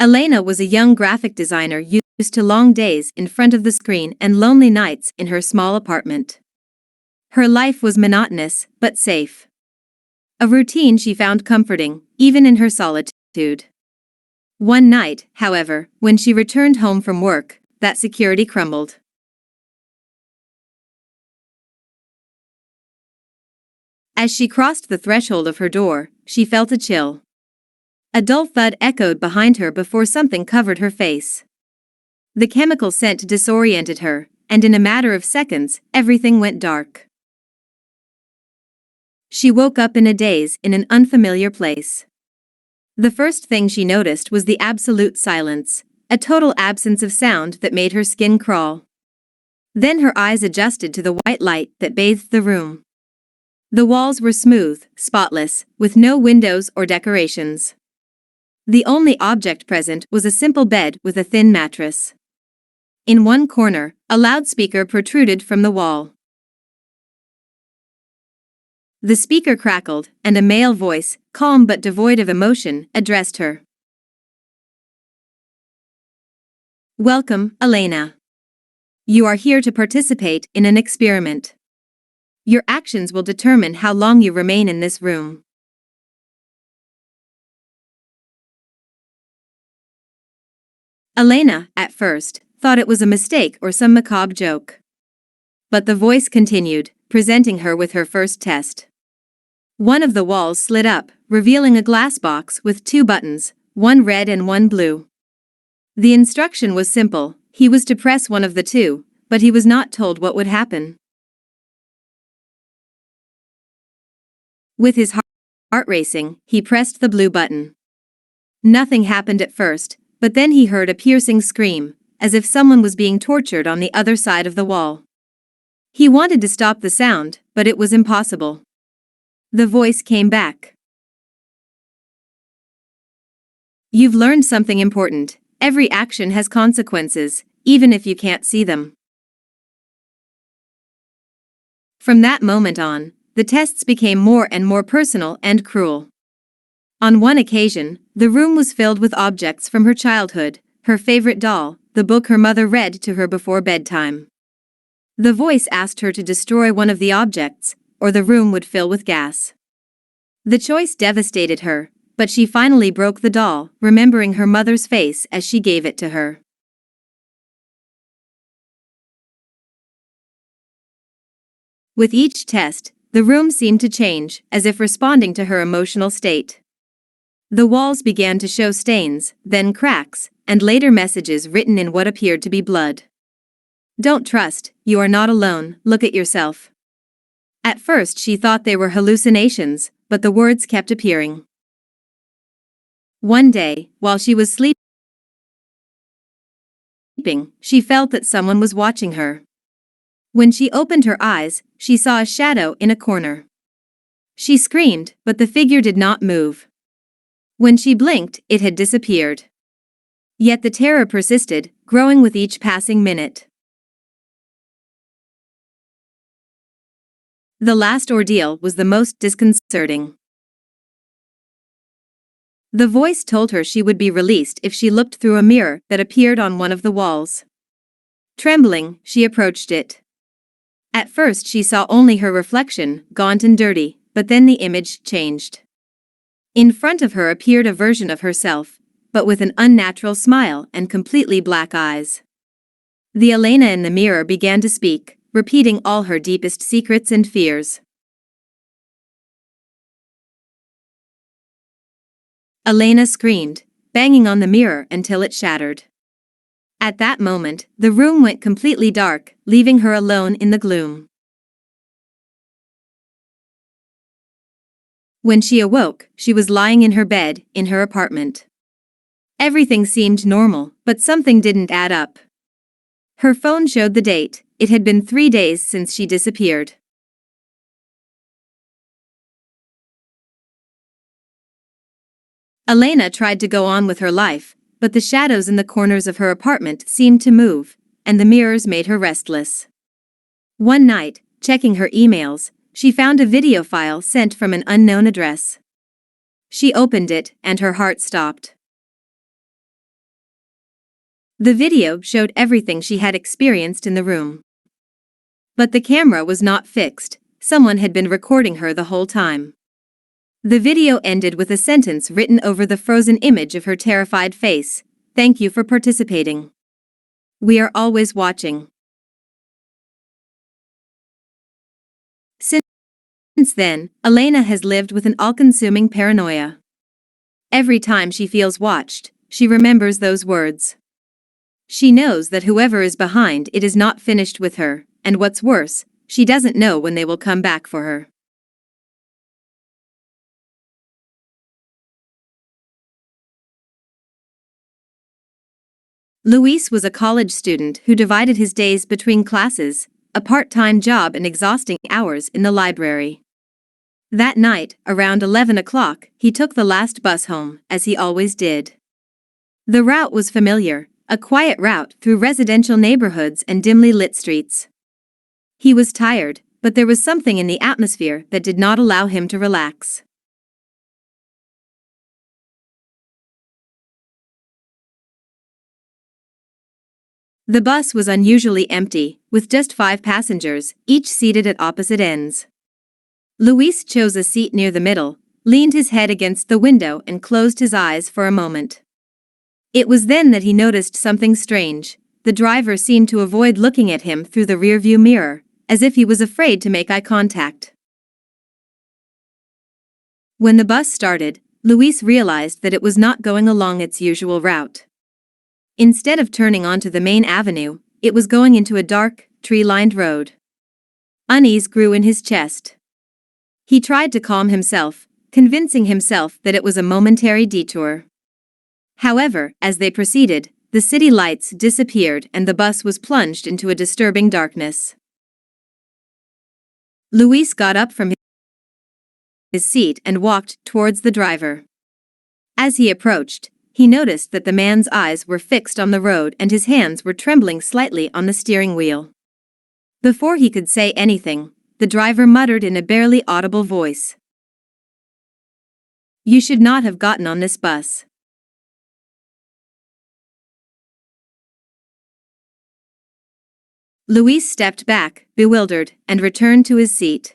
Elena was a young graphic designer used to long days in front of the screen and lonely nights in her small apartment. Her life was monotonous, but safe. A routine she found comforting, even in her solitude. One night, however, when she returned home from work, that security crumbled. As she crossed the threshold of her door, she felt a chill. A dull thud echoed behind her before something covered her face. The chemical scent disoriented her, and in a matter of seconds, everything went dark. She woke up in a daze in an unfamiliar place. The first thing she noticed was the absolute silence, a total absence of sound that made her skin crawl. Then her eyes adjusted to the white light that bathed the room. The walls were smooth, spotless, with no windows or decorations. The only object present was a simple bed with a thin mattress. In one corner, a loudspeaker protruded from the wall. The speaker crackled, and a male voice, calm but devoid of emotion, addressed her. "Welcome, Elena. You are here to participate in an experiment. Your actions will determine how long you remain in this room." Elena, at first, thought it was a mistake or some macabre joke. But the voice continued, presenting her with her first test. One of the walls slid up, revealing a glass box with two buttons, one red and one blue. The instruction was simple: he was to press one of the two, but he was not told what would happen. With his heart racing, he pressed the blue button. Nothing happened at first, but then he heard a piercing scream, as if someone was being tortured on the other side of the wall. He wanted to stop the sound, but it was impossible. The voice came back. "You've learned something important. Every action has consequences, even if you can't see them." From that moment on, the tests became more and more personal and cruel. On one occasion, the room was filled with objects from her childhood, her favorite doll, the book her mother read to her before bedtime. The voice asked her to destroy one of the objects, or the room would fill with gas. The choice devastated her, but she finally broke the doll, remembering her mother's face as she gave it to her. With each test, the room seemed to change, as if responding to her emotional state. The walls began to show stains, then cracks, and later messages written in what appeared to be blood. "Don't trust, you are not alone, look at yourself." At first she thought they were hallucinations, but the words kept appearing. One day, while she was sleeping, she felt that someone was watching her. When she opened her eyes, she saw a shadow in a corner. She screamed, but the figure did not move. When she blinked, it had disappeared. Yet the terror persisted, growing with each passing minute. The last ordeal was the most disconcerting. The voice told her she would be released if she looked through a mirror that appeared on one of the walls. Trembling, she approached it. At first she saw only her reflection, gaunt and dirty, but then the image changed. In front of her appeared a version of herself, but with an unnatural smile and completely black eyes. The Elena in the mirror began to speak, repeating all her deepest secrets and fears. Elena screamed, banging on the mirror until it shattered. At that moment, the room went completely dark, leaving her alone in the gloom. When she awoke, she was lying in her bed, in her apartment. Everything seemed normal, but something didn't add up. Her phone showed the date. It had been 3 days since she disappeared. Elena tried to go on with her life, but the shadows in the corners of her apartment seemed to move, and the mirrors made her restless. One night, checking her emails, she found a video file sent from an unknown address. She opened it, and her heart stopped. The video showed everything she had experienced in the room. But the camera was not fixed, someone had been recording her the whole time. The video ended with a sentence written over the frozen image of her terrified face: "Thank you for participating. We are always watching." Since then, Elena has lived with an all-consuming paranoia. Every time she feels watched, she remembers those words. She knows that whoever is behind it is not finished with her, and what's worse, she doesn't know when they will come back for her. Luis was a college student who divided his days between classes, a part-time job and exhausting hours in the library. That night, around 11 o'clock, he took the last bus home, as he always did. The route was familiar, a quiet route through residential neighborhoods and dimly lit streets. He was tired, but there was something in the atmosphere that did not allow him to relax. The bus was unusually empty, with just 5 passengers, each seated at opposite ends. Luis chose a seat near the middle, leaned his head against the window and closed his eyes for a moment. It was then that he noticed something strange. The driver seemed to avoid looking at him through the rearview mirror, as if he was afraid to make eye contact. When the bus started, Luis realized that it was not going along its usual route. Instead of turning onto the main avenue, it was going into a dark, tree-lined road. Unease grew in his chest. He tried to calm himself, convincing himself that it was a momentary detour. However, as they proceeded, the city lights disappeared and the bus was plunged into a disturbing darkness. Luis got up from his seat and walked towards the driver. As he approached, he noticed that the man's eyes were fixed on the road and his hands were trembling slightly on the steering wheel. Before he could say anything, the driver muttered in a barely audible voice, "You should not have gotten on this bus." Luis stepped back, bewildered, and returned to his seat.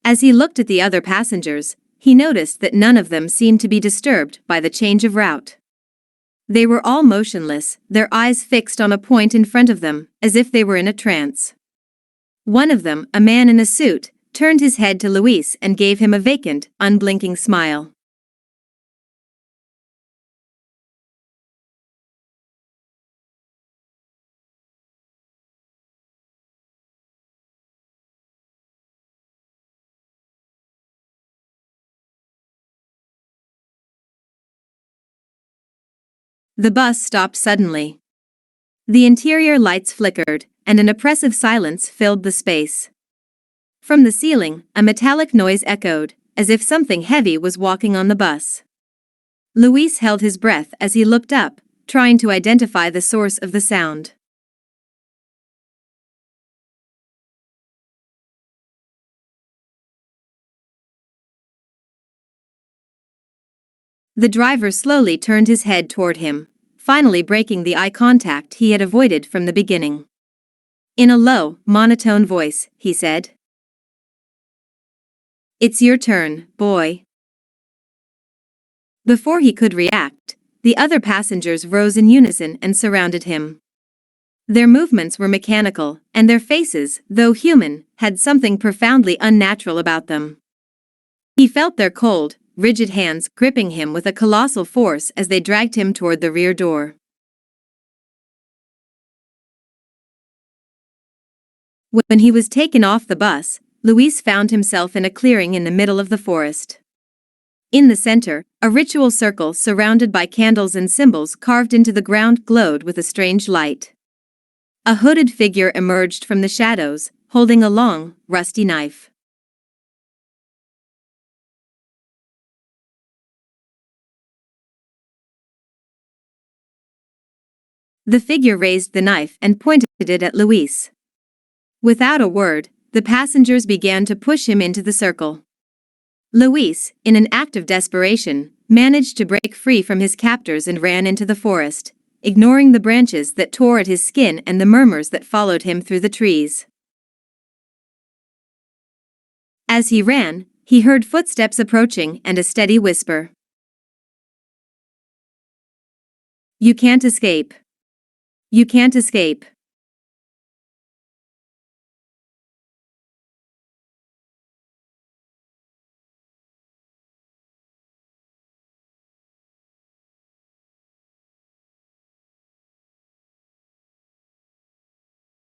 As he looked at the other passengers, he noticed that none of them seemed to be disturbed by the change of route. They were all motionless, their eyes fixed on a point in front of them, as if they were in a trance. One of them, a man in a suit, turned his head to Luis and gave him a vacant, unblinking smile. The bus stopped suddenly. The interior lights flickered, and an oppressive silence filled the space. From the ceiling, a metallic noise echoed, as if something heavy was walking on the bus. Luis held his breath as he looked up, trying to identify the source of the sound. The driver slowly turned his head toward him, finally breaking the eye contact he had avoided from the beginning. In a low, monotone voice, he said, "It's your turn, boy." Before he could react, the other passengers rose in unison and surrounded him. Their movements were mechanical, and their faces, though human, had something profoundly unnatural about them. He felt their cold, rigid hands gripping him with a colossal force as they dragged him toward the rear door. When he was taken off the bus, Luis found himself in a clearing in the middle of the forest. In the center, a ritual circle surrounded by candles and symbols carved into the ground glowed with a strange light. A hooded figure emerged from the shadows, holding a long, rusty knife. The figure raised the knife and pointed it at Luis. Without a word, the passengers began to push him into the circle. Luis, in an act of desperation, managed to break free from his captors and ran into the forest, ignoring the branches that tore at his skin and the murmurs that followed him through the trees. As he ran, he heard footsteps approaching and a steady whisper. "You can't escape. You can't escape."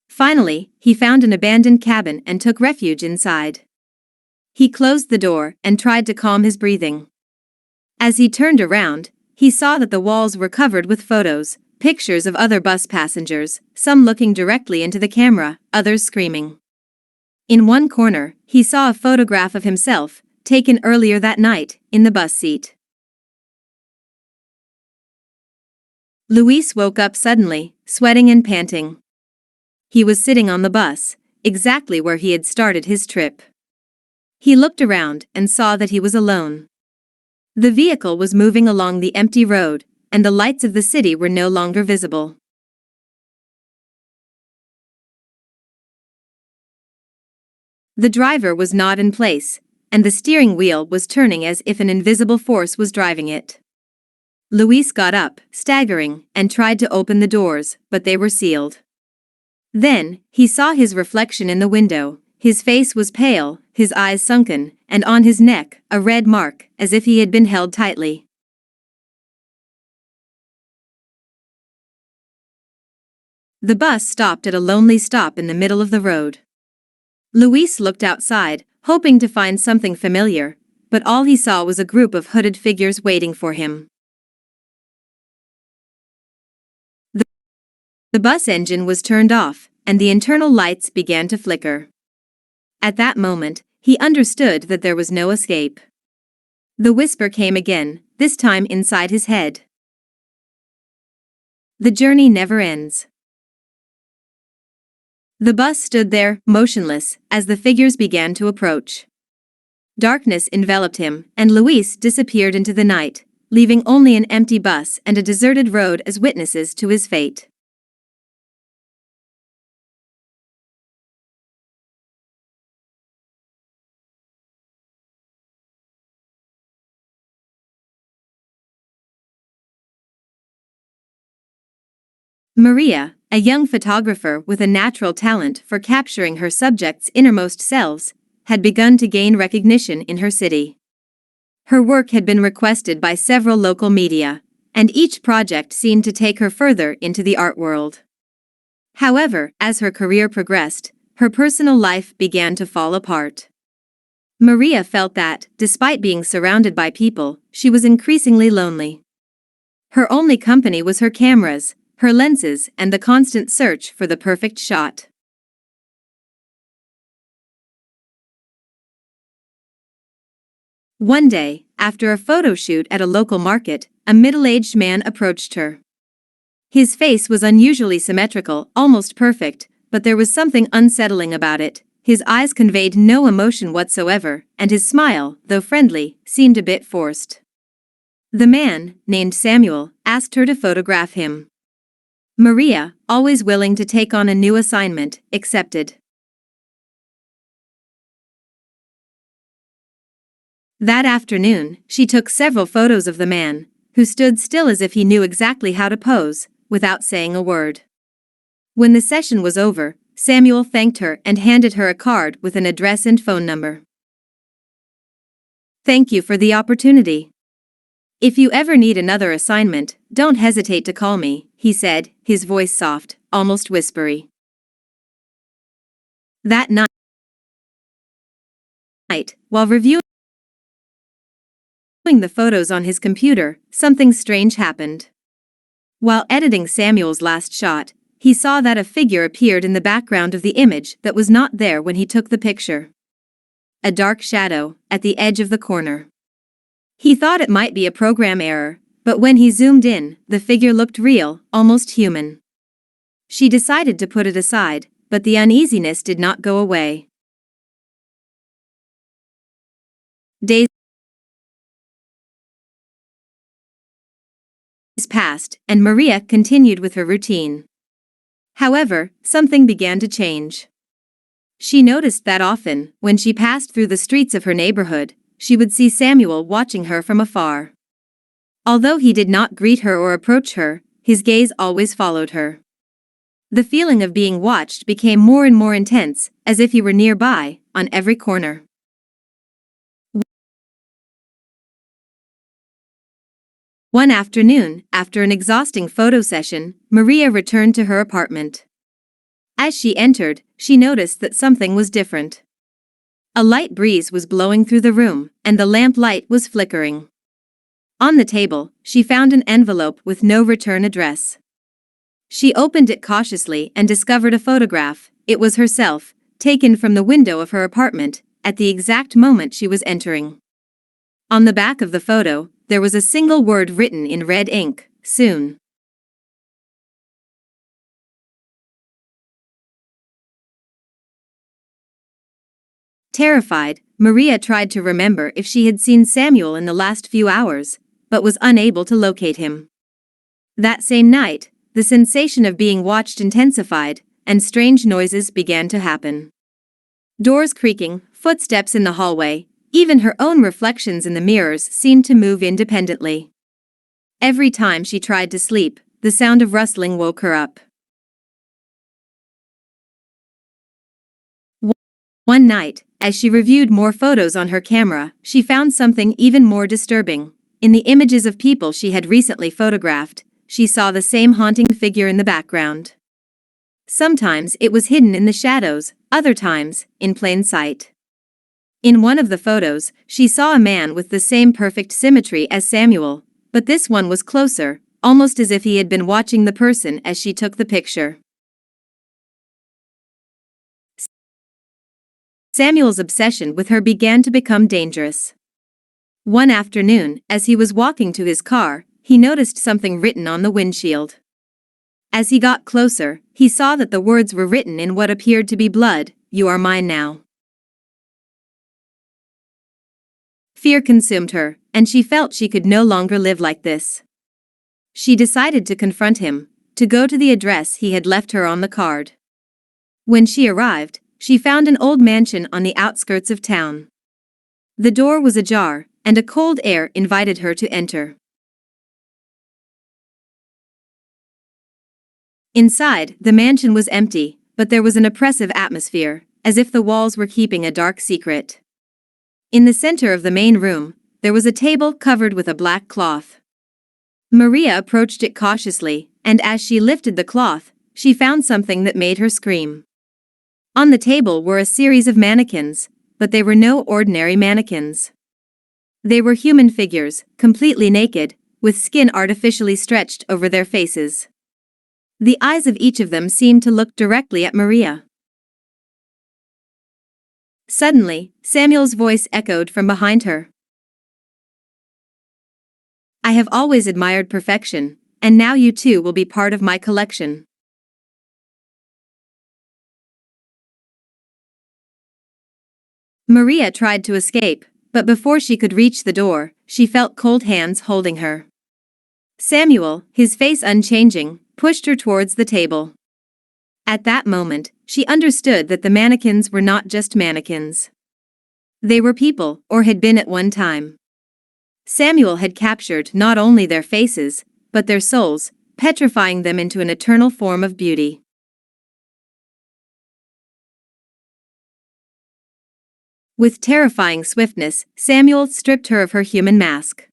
Finally, he found an abandoned cabin and took refuge inside. He closed the door and tried to calm his breathing. As he turned around, he saw that the walls were covered with photos, pictures of other bus passengers, some looking directly into the camera, others screaming. In one corner, he saw a photograph of himself, taken earlier that night, in the bus seat. Luis woke up suddenly, sweating and panting. He was sitting on the bus, exactly where he had started his trip. He looked around and saw that he was alone. The vehicle was moving along the empty road, and the lights of the city were no longer visible. The driver was not in place, and the steering wheel was turning as if an invisible force was driving it. Luis got up, staggering, and tried to open the doors, but they were sealed. Then, he saw his reflection in the window. His face was pale, his eyes sunken, and on his neck, a red mark, as if he had been held tightly. The bus stopped at a lonely stop in the middle of the road. Luis looked outside, hoping to find something familiar, but all he saw was a group of hooded figures waiting for him. The bus engine was turned off, and the internal lights began to flicker. At that moment, he understood that there was no escape. The whisper came again, this time inside his head. "The journey never ends." The bus stood there, motionless, as the figures began to approach. Darkness enveloped him, and Luis disappeared into the night, leaving only an empty bus and a deserted road as witnesses to his fate. Maria, a young photographer with a natural talent for capturing her subjects' innermost selves, had begun to gain recognition in her city. Her work had been requested by several local media, and each project seemed to take her further into the art world. However, as her career progressed, her personal life began to fall apart. Maria felt that, despite being surrounded by people, she was increasingly lonely. Her only company was her cameras, her lenses, and the constant search for the perfect shot. One day, after a photo shoot at a local market, a middle-aged man approached her. His face was unusually symmetrical, almost perfect, but there was something unsettling about it. His eyes conveyed no emotion whatsoever, and his smile, though friendly, seemed a bit forced. The man, named Samuel, asked her to photograph him. Maria, always willing to take on a new assignment, accepted. That afternoon, she took several photos of the man, who stood still as if he knew exactly how to pose, without saying a word. When the session was over, Samuel thanked her and handed her a card with an address and phone number. "Thank you for the opportunity. If you ever need another assignment, don't hesitate to call me," he said, his voice soft, almost whispery. That night, while reviewing the photos on his computer, something strange happened. While editing Samuel's last shot, he saw that a figure appeared in the background of the image that was not there when he took the picture. A dark shadow, at the edge of the corner. He thought it might be a program error, but when he zoomed in, the figure looked real, almost human. She decided to put it aside, but the uneasiness did not go away. Days passed, and Maria continued with her routine. However, something began to change. She noticed that often, when she passed through the streets of her neighborhood, she would see Samuel watching her from afar. Although he did not greet her or approach her, his gaze always followed her. The feeling of being watched became more and more intense, as if he were nearby, on every corner. One afternoon, after an exhausting photo session, Maria returned to her apartment. As she entered, she noticed that something was different. A light breeze was blowing through the room, and the lamp light was flickering. On the table, she found an envelope with no return address. She opened it cautiously and discovered a photograph. It was herself, taken from the window of her apartment, at the exact moment she was entering. On the back of the photo, there was a single word written in red ink: soon. Terrified, Maria tried to remember if she had seen Samuel in the last few hours, but was unable to locate him. That same night, the sensation of being watched intensified, and strange noises began to happen. Doors creaking, footsteps in the hallway, even her own reflections in the mirrors seemed to move independently. Every time she tried to sleep, the sound of rustling woke her up. One night, as she reviewed more photos on her camera, she found something even more disturbing. In the images of people she had recently photographed, she saw the same haunting figure in the background. Sometimes it was hidden in the shadows, other times, in plain sight. In one of the photos, she saw a man with the same perfect symmetry as Samuel, but this one was closer, almost as if he had been watching the person as she took the picture. Samuel's obsession with her began to become dangerous. One afternoon, as he was walking to his car, he noticed something written on the windshield. As he got closer, he saw that the words were written in what appeared to be blood: "You are mine now." Fear consumed her, and she felt she could no longer live like this. She decided to confront him, to go to the address he had left her on the card. When she arrived, she found an old mansion on the outskirts of town. The door was ajar, and a cold air invited her to enter. Inside, the mansion was empty, but there was an oppressive atmosphere, as if the walls were keeping a dark secret. In the center of the main room, there was a table covered with a black cloth. Maria approached it cautiously, and as she lifted the cloth, she found something that made her scream. On the table were a series of mannequins, but they were no ordinary mannequins. They were human figures, completely naked, with skin artificially stretched over their faces. The eyes of each of them seemed to look directly at Maria. Suddenly, Samuel's voice echoed from behind her. "I have always admired perfection, and now you too will be part of my collection." Maria tried to escape, but before she could reach the door, she felt cold hands holding her. Samuel, his face unchanging, pushed her towards the table. At that moment, she understood that the mannequins were not just mannequins. They were people, or had been at one time. Samuel had captured not only their faces, but their souls, petrifying them into an eternal form of beauty. With terrifying swiftness, Samuel stripped her of her human mask.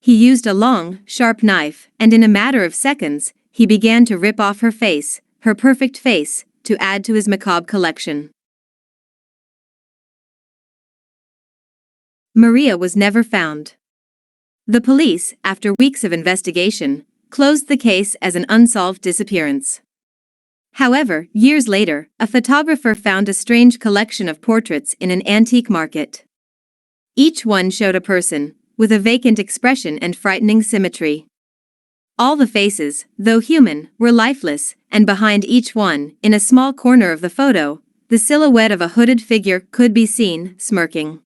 He used a long, sharp knife, and in a matter of seconds, he began to rip off her face, her perfect face, to add to his macabre collection. Maria was never found. The police, after weeks of investigation, closed the case as an unsolved disappearance. However, years later, a photographer found a strange collection of portraits in an antique market. Each one showed a person, with a vacant expression and frightening symmetry. All the faces, though human, were lifeless, and behind each one, in a small corner of the photo, the silhouette of a hooded figure could be seen, smirking.